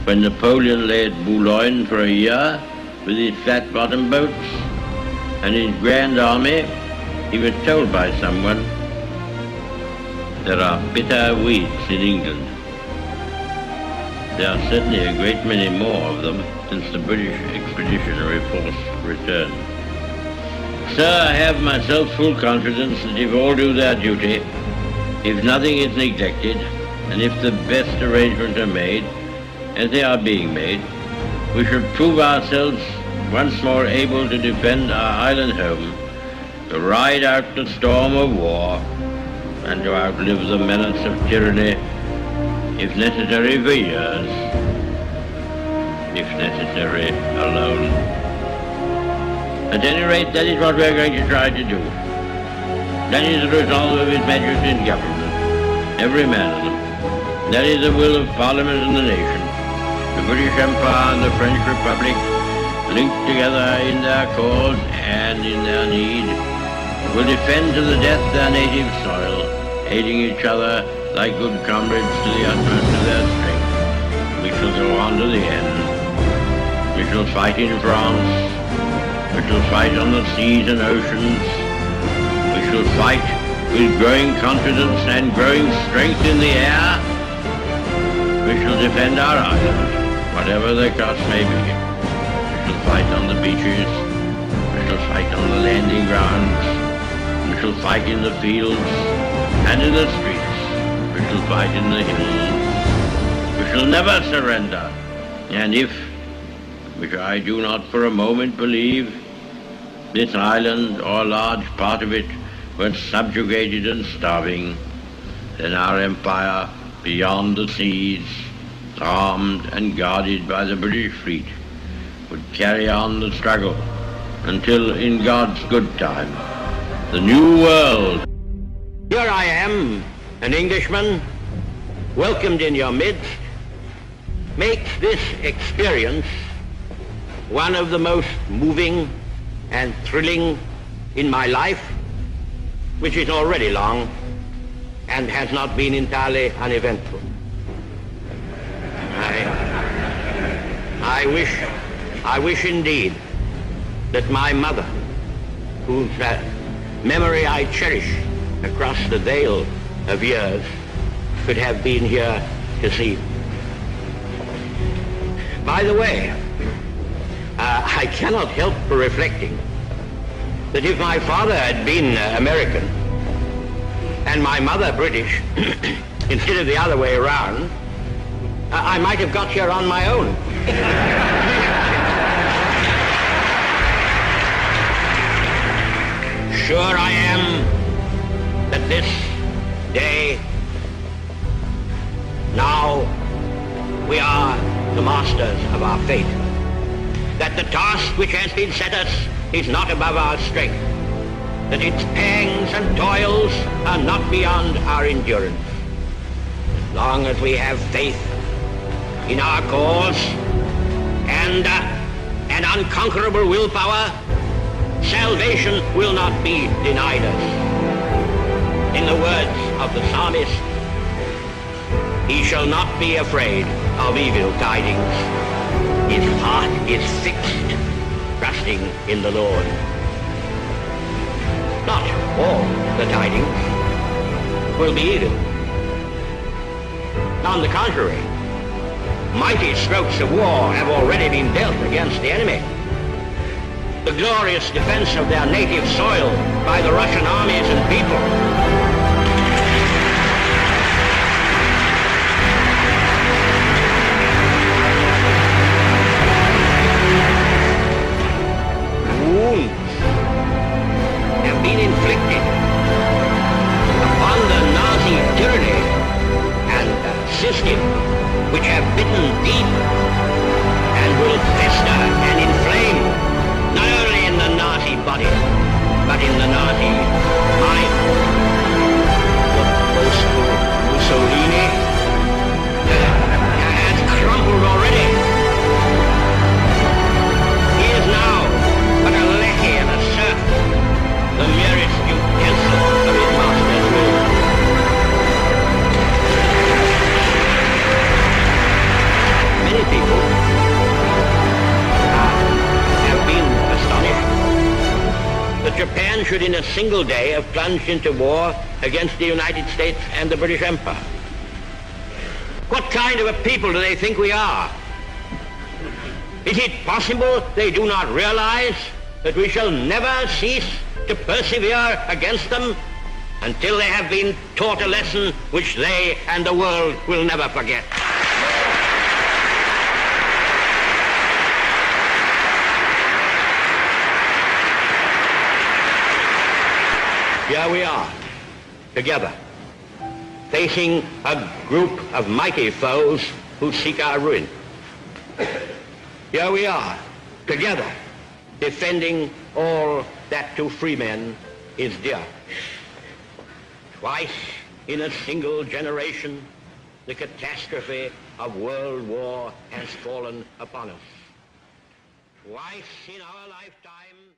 when Napoleon lay at Boulogne for a year with his flat-bottomed boats and his grand army, he was told by someone, "There are bitter weeds in England." There are certainly a great many more of them since the British Expeditionary Force returned. Sir, I have myself full confidence that if all do their duty, if nothing is neglected, and if the best arrangements are made, as they are being made, we shall prove ourselves once more able to defend our island home, to ride out the storm of war, and to outlive the menace of tyranny, if necessary for years, if necessary alone. At any rate, that is what we are going to try to do. That is the resolve of His Majesty's government, every man of them. That is the will of Parliament and the nation. The British Empire and the French Republic, linked together in their cause and in their need, will defend to the death their native soil, aiding each other like good comrades to the utmost of their strength. We shall go on to the end. We shall fight in France. We shall fight on the seas and oceans. We shall fight with growing confidence and growing strength in the air. We shall defend our island, whatever the cost may be. We shall fight on the beaches. We shall fight on the landing grounds. We shall fight in the fields and in the streets. We shall fight in the hills. We shall never surrender. And if, which I do not for a moment believe, this island or a large part of it were subjugated and starving, then our empire beyond the seas, armed and guarded by the British fleet, would carry on the struggle until, in God's good time, the new world. Here I am, an Englishman, welcomed in your midst, makes this experience one of the most moving and thrilling in my life, which is already long and has not been entirely uneventful. I wish indeed that my mother, whose memory I cherish across the veil of years, could have been here to see. By the way, I cannot help reflecting that if my father had been American and my mother British, instead of the other way around, I might have got here on my own. Sure I am that this day, now, we are the masters of our fate. That the task which has been set us is not above our strength. That its pangs and toils are not beyond our endurance. As long as we have faith in our cause and an unconquerable willpower, salvation will not be denied us. In the words of the psalmist, he shall not be afraid of evil tidings. His heart is fixed, trusting in the Lord. Not all the tidings will be evil. On the contrary, mighty strokes of war have already been dealt against the enemy. The glorious defense of their native soil by the Russian armies and people. Have been inflicted upon the Nazi tyranny and system, which have bitten deep and will fester and inflame not only in the Nazi body but in the Nazi mind. The boastful Mussolini has crumbled already. He is now but a lackey and a serf, the merest utensil of his master's rule. Many people man should in a single day have plunged into war against the United States and the British Empire. What kind of a people do they think we are? Is it possible they do not realize that we shall never cease to persevere against them until they have been taught a lesson which they and the world will never forget? Here we are, together, facing a group of mighty foes who seek our ruin. Here we are, together, defending all that to free men is dear. Twice in a single generation, the catastrophe of world war has fallen upon us. Twice in our lifetime,